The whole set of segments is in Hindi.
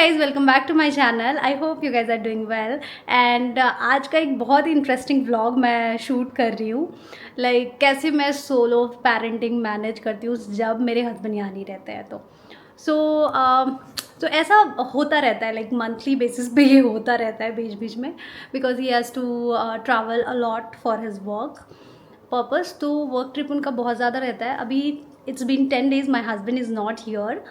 Guys welcome back to my channel. I hope you guys are doing well and आज का एक बहुत ही इंटरेस्टिंग व्लॉग मैं शूट कर रही हूँ। कैसे मैं सोलो पेरेंटिंग मैनेज करती हूँ जब मेरे हस्बैंड यहाँ नहीं रहते हैं। तो ऐसा होता रहता है, मंथली बेसिस पे ये होता रहता है बीच बीच में, because he has to travel a lot for his work purpose. तो वर्क ट्रिप उनका बहुत ज़्यादा रहता है। अभी it's been 10 days my husband is not here.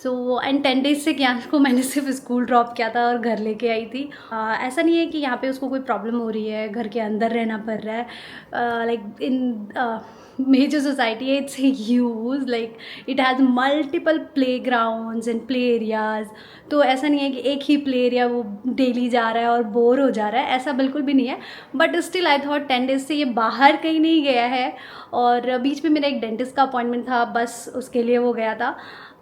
So and 10 days से ज्ञान को मैंने सिर्फ स्कूल ड्रॉप किया था और घर लेके आई थी। ऐसा नहीं है कि यहाँ पे उसको कोई प्रॉब्लम हो रही है, घर के अंदर रहना पड़ रहा है। In major society it's huge, it has multiple play grounds and play areas. तो ऐसा नहीं है कि एक ही प्ले एरिया वो डेली जा रहा है और बोर हो जा रहा है, ऐसा बिल्कुल भी नहीं है। But still I thought 10 days से ये बाहर कहीं नहीं गया है। और बीच में मेरा एक डेंटिस्ट का अपॉइंटमेंट था, बस उसके लिए वो गया था।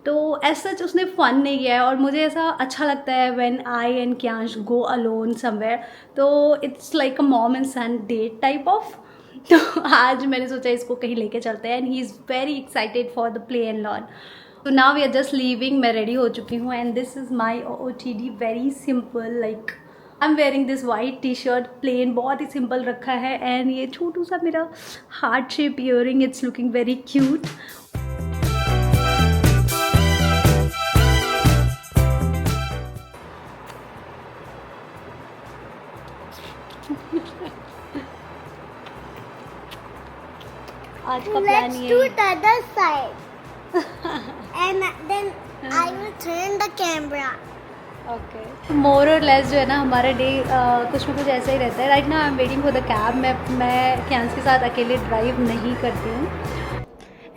तो ऐसा सच उसने फ़न नहीं किया है और मुझे ऐसा अच्छा लगता है when I and Kyansh go alone somewhere. तो it's like a mom and son date type of. तो आज मैंने सोचा इसको कहीं लेके चलते हैं and he is very excited for the play and learn. तो now we are just leaving, मैं रेडी हो चुकी हूँ and this is my OOTD, very simple. I am wearing this white T shirt, plain, बहुत ही सिंपल रखा है। एंड ये छोटू सा मेरा heart shape earring, it's looking very cute. आज का प्लान ये Let's do the other side. And then I will turn the camera. Okay, more और लेस जो है ना हमारा डे कुछ ना कुछ ऐसा ही रहता है। Right now I am waiting for the cab. मैं क्यांस के साथ अकेले ड्राइव नहीं करती हूँ।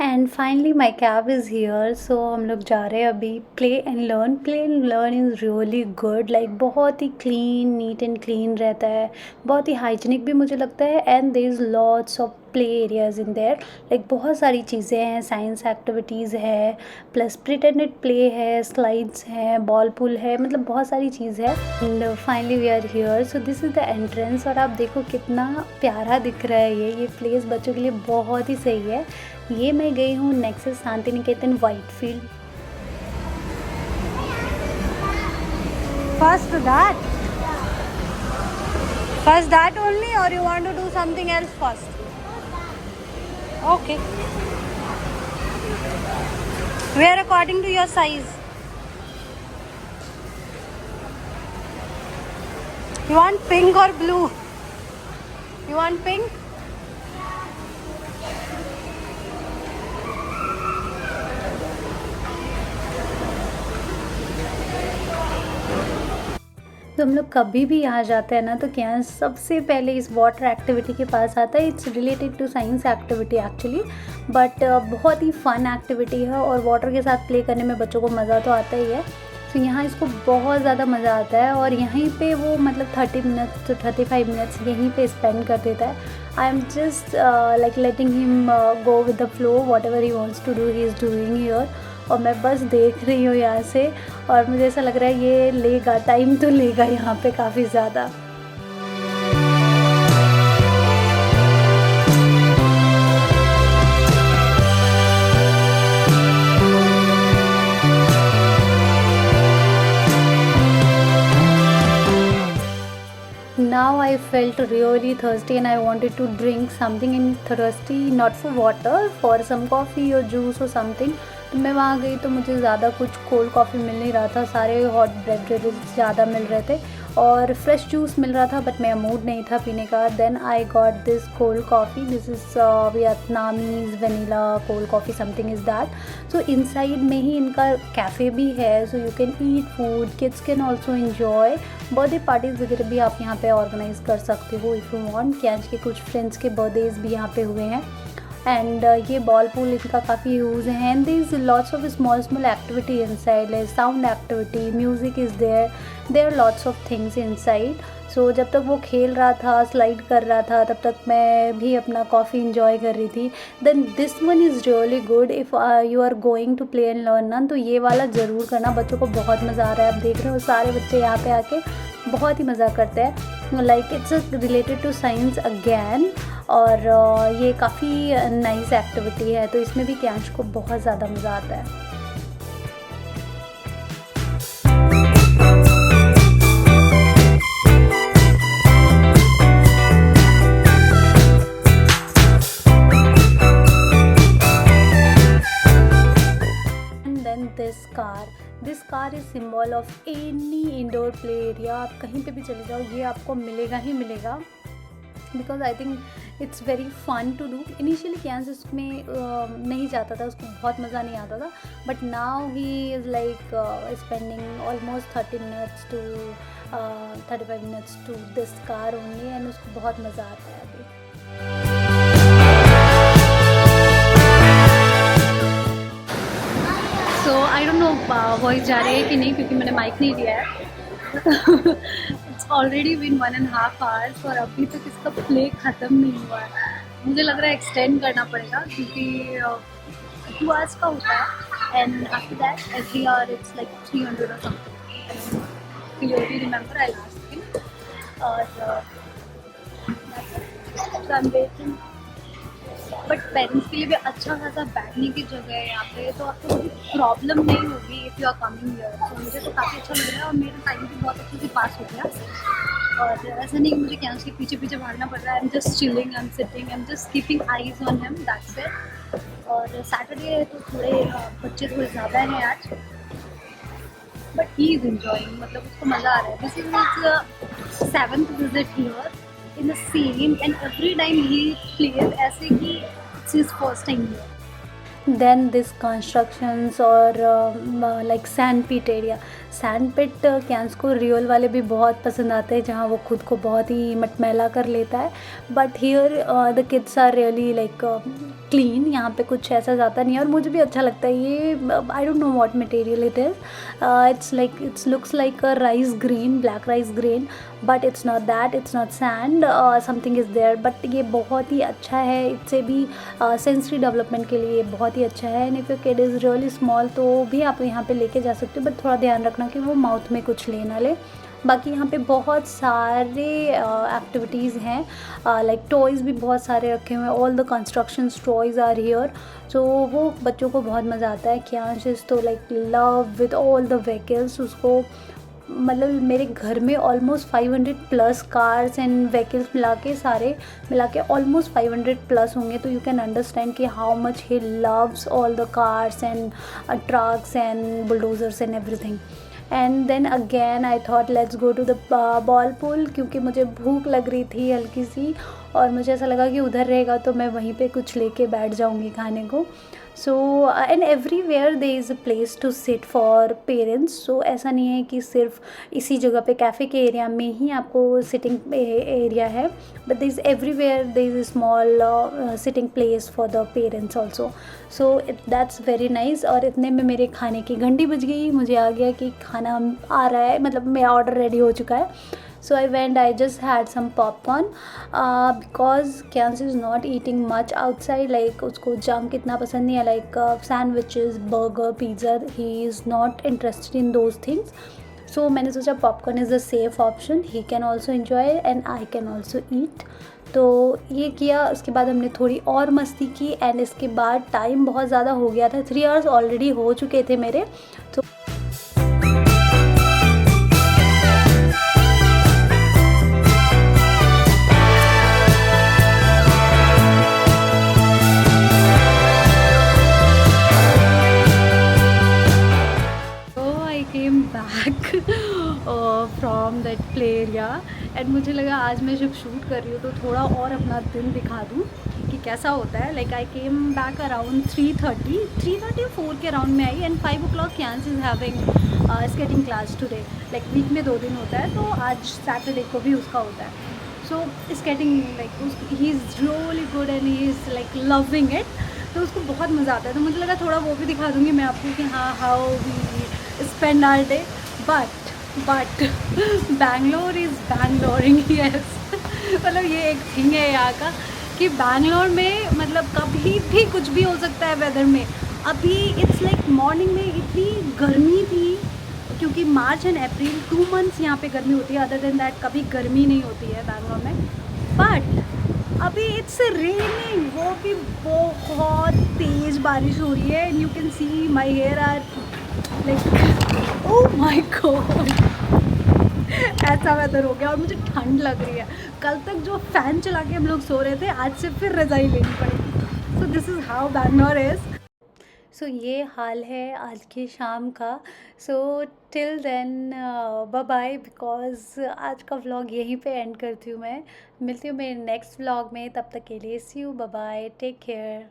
And finally my cab is here. So हम लोग जा रहे हैं अभी play and learn. Play and learn is really good, बहुत ही क्लीन, नीट एंड क्लीन रहता है, बहुत ही हाइजीनिक भी मुझे लगता है। And there is lots of play areas in there, बहुत सारी चीज़ें हैं, साइंस एक्टिविटीज़ है, प्लस प्रिटेंडेड प्ले है, स्लाइड्स हैं, बॉल पुल है, मतलब बहुत सारी चीज़ है। And finally we are here. So this is the entrance और आप देखो कितना प्यारा दिख रहा है। ये प्लेस बच्चों के लिए बहुत ही सही है। ये मैं गई हूँ nexus Shanti Niketan Whitefield. First that only, or you want to do something else first? Okay. Wear according to your size. You want pink or blue? You want pink? तो हम लोग कभी भी यहाँ जाते हैं ना तो क्या सबसे पहले इस वाटर एक्टिविटी के पास आता है। It's related to science activity actually, but बहुत ही फन एक्टिविटी है और वाटर के साथ प्ले करने में बच्चों को मज़ा तो आता ही है। तो यहाँ इसको बहुत ज़्यादा मज़ा आता है और यहीं पे वो 30 मिनट्स to 35 मिनट्स यहीं पे स्पेंड कर देता है। I am just letting him go with the flow, whatever he wants to do he is doing here. और मैं बस देख रही हूँ यहाँ से और मुझे ऐसा लग रहा है ये लेगा, टाइम तो लेगा यहाँ पे काफ़ी ज़्यादा। Now I felt really thirsty and I wanted to drink something in thirsty, not for water, for some coffee or juice or something. तो मैं वहाँ गई तो मुझे ज़्यादा कुछ कोल्ड कॉफ़ी मिल नहीं रहा था, सारे हॉट बेवरेजेस ज़्यादा मिल रहे थे और फ्रेश जूस मिल रहा था, बट मेरा मूड नहीं था पीने का। Then I got this cold coffee, this is Vietnamese vanilla cold coffee, something is that. So inside में ही इनका कैफ़े भी है, so you can eat food, kids can also enjoy. Birthday parties वगैरह भी आप यहाँ पे ऑर्गेनाइज़ कर सकते हो इफ़ यू वांट। कैंच के कुछ फ्रेंड्स के बर्थडेज़ भी यहाँ पे हुए हैं। एंड ये बॉल पूल इनका काफ़ी यूज़ है। And there is lots of small activity inside, like sound activity, music is there are lots of things inside. So जब तक वो खेल रहा था, स्लाइड कर रहा था, तब तक मैं भी अपना कॉफ़ी इंजॉय कर रही थी। Then this one is really good if you are going to play and learn ना, तो ये वाला ज़रूर करना, बच्चों को बहुत मज़ा आ रहा है। आप देख रहे हो सारे बच्चे यहाँ पे आके बहुत ही मज़ा करते हैं। It's related to science again और ये काफ़ी नाइस एक्टिविटी है, तो इसमें भी क्यांश को बहुत ज़्यादा मज़ा आता है। Symbol of any indoor play area. आप कहीं पे भी चले जाओ ये आपको मिलेगा ही मिलेगा, because I think it's very fun to do. Initially कैंस इसमें नहीं जाता था, उसको बहुत मज़ा नहीं आता था, but now he is like spending almost 35 minutes to this car only, and उसको बहुत मज़ा आता है अभी। So I don't know voice जा रही है कि नहीं, क्योंकि मैंने माइक नहीं लिया है। इट्स ऑलरेडी बिन 1.5 आवर्स और अभी तक इसका प्ले ख़त्म नहीं हुआ है। मुझे लग रहा है एक्सटेंड करना पड़ेगा, क्योंकि 2 आवर्स का होता है, and after that every hour it's like 300 और something. Clearly remember I last thing. और वेटिंग, बट पेरेंट्स के लिए भी अच्छा खासा बैठने की जगह है यहाँ पे, तो आपको कोई प्रॉब्लम नहीं होगी if you are coming here. तो मुझे तो काफ़ी अच्छा लग रहा है, और मेरा टाइम भी बहुत अच्छे से पास हो गया। और ऐसा नहीं कि मुझे कैंस के पीछे पीछे भागना पड़ रहा है। I am just chilling, I am sitting, I am just keeping eyes on him, that's it. और सैटरडे है तो थोड़े बच्चे थोड़े ज़्यादा हैं आज, बट ही इज़ एंजॉइंग, मतलब उसको मज़ा आ रहा है। This is 7th visit here in the same, and every time he plays ऐसे कि it's his first time here. Then this constructions और like sand pit area. Sand pit Kyansh को रियल वाले भी बहुत पसंद आते हैं, जहाँ वो खुद को बहुत ही मटमैला कर लेता है, but here the kids are really like clean. यहाँ पे कुछ ऐसा ज़्यादा नहीं है, और मुझे भी अच्छा लगता है ये। I don't know what material it is, it's looks like a rice green, black rice green, but it's not that, it's not sand, something is there. But ये बहुत ही अच्छा है, इससे भी सेंसरी डेवलपमेंट के लिए बहुत ही अच्छा है। And if your kid is really small तो भी आप यहाँ पे लेके जा सकते हो, बट थोड़ा ध्यान रखना कि वो माउथ में कुछ ले ना ले। बाकी यहाँ पे बहुत सारे एक्टिविटीज़ हैं, लाइक टॉयज़ भी बहुत सारे रखे हुए हैं। All the construction toys are here, तो वो बच्चों को बहुत मज़ा आता है। क्यांश इज़ तो like love with all the vehicles. उसको मतलब मेरे घर में ऑलमोस्ट 500+ कार्स एंड व्हीकल्स सारे मिला के ऑलमोस्ट 500+ होंगे, तो यू कैन अंडरस्टैंड कि how much he loves all the cars and trucks and bulldozers and everything. And then again I thought let's go to the ball pool, क्योंकि मुझे भूख लग रही थी हल्की सी, और मुझे ऐसा लगा कि उधर रहेगा तो मैं वहीं पे कुछ लेके बैठ जाऊंगी खाने को। So and everywhere there is a place to sit for parents. So ऐसा नहीं है कि सिर्फ इसी जगह पे कैफ़े के एरिया में ही आपको सिटिंग एरिया है, but there is everywhere there is a small sitting place for the parents also. So that's very nice. और इतने में मेरे खाने की घंटी बज गई, मुझे आ गया कि खाना आ रहा है, मतलब मेरा ऑर्डर रेडी हो चुका है। So I went, I just had some popcorn because Kyans is not eating much outside, like उसको junk इतना पसंद नहीं है, like sandwiches, burger, pizza, he is not interested in those things. So मैंने सोचा popcorn is a safe option, he can also enjoy and I can also eat. तो ये किया। उसके बाद हमने थोड़ी और मस्ती की, एंड इसके बाद टाइम बहुत ज़्यादा हो गया था, 3 आवर्स ऑलरेडी हो चुके थे मेरे। तो from that play area, and मुझे लगा आज मैं जब शूट कर रही हूँ तो थोड़ा और अपना दिन दिखा दूँ कि कैसा होता है। Like I came back around 3:30 4 के अराउंड में आई, and 5 o'clock Kyansh is having skating class today. Like week में 2 दिन होता है, तो आज सैटरडे को भी उसका होता है। So skating like he is really good and he is like loving it, तो उसको बहुत मज़ा आता है। तो मुझे लगा थोड़ा वो भी दिखा दूँगी मैं आपको कि हाँ how we spend our day. But Bangalore is Bangaloring, yes. मतलब ये एक थिंग है यहाँ का कि बैंगलोर में मतलब कभी भी कुछ भी हो सकता है वेदर में। अभी इट्स लाइक मॉर्निंग में इतनी गर्मी थी, क्योंकि मार्च एंड अप्रैल 2 months यहाँ पे गर्मी होती है, अदर देन दैट कभी गर्मी नहीं होती है बैंगलोर में। बट अभी इट्स रेनिंग, वो भी बहुत तेज़ बारिश हो रही है, and you can see my hair are like oh my god, ऐसा वेदर हो गया। और मुझे ठंड लग रही है। कल तक जो फ़ैन चला के हम लोग सो रहे थे, आज से फिर रज़ाई लेनी पड़ेगी। So this is how Bangalore is. So ये हाल है आज की शाम का। So till then bye bye, because आज का व्लॉग यहीं पे एंड करती हूँ मैं। मिलती हूँ मेरे नेक्स्ट व्लॉग में, तब तक के लिए see you, bye bye, take care.